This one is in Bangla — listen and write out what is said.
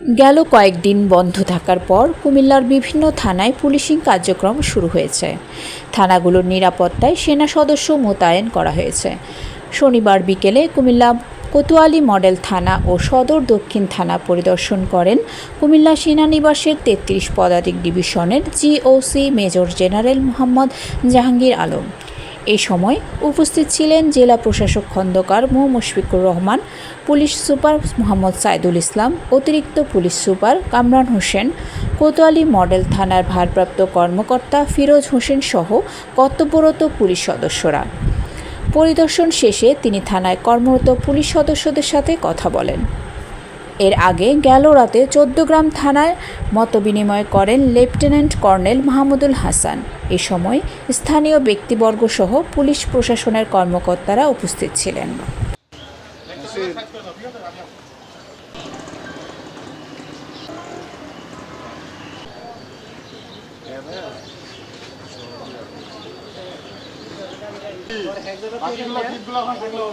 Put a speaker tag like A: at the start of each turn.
A: গেল কয়েকদিন বন্ধ থাকার পর কুমিল্লার বিভিন্ন থানায় পুলিশিং কার্যক্রম শুরু হয়েছে। থানাগুলোর নিরাপত্তায় সেনা সদস্য মোতায়েন করা হয়েছে। শনিবার বিকেলে কুমিল্লা কোতোয়ালি মডেল থানা ও সদর দক্ষিণ থানা পরিদর্শন করেন কুমিল্লা সেনানিবাসের ৩৩ পদাতিক ডিভিশনের GOC major general Mohammad Jahangir Alam. এই সময় উপস্থিত ছিলেন জেলা প্রশাসক খন্দকার মো মুশফিকুর রহমান, পুলিশ সুপার মোহাম্মদ সাইদুল ইসলাম, অতিরিক্ত police super Kamran Hossain, Kotwali model থানার ভারপ্রাপ্ত কর্মকর্তা ফিরোজ হোসেন সহ কর্তব্যরত পুলিশ সদস্যরা। পরিদর্শন শেষে তিনি থানায় কর্মরত পুলিশ সদস্যদের সাথে কথা বলেন। এর আগে গেল রাতে ১৪গ্রাম থানায় মতবিনিময় করেন লেফটেন্যান্ট কর্নেল মাহমুদুল হাসান। এ সময় স্থানীয় ব্যক্তিবর্গসহ পুলিশ প্রশাসনের কর্মকর্তারা উপস্থিত ছিলেন।
B: বাকিগুলো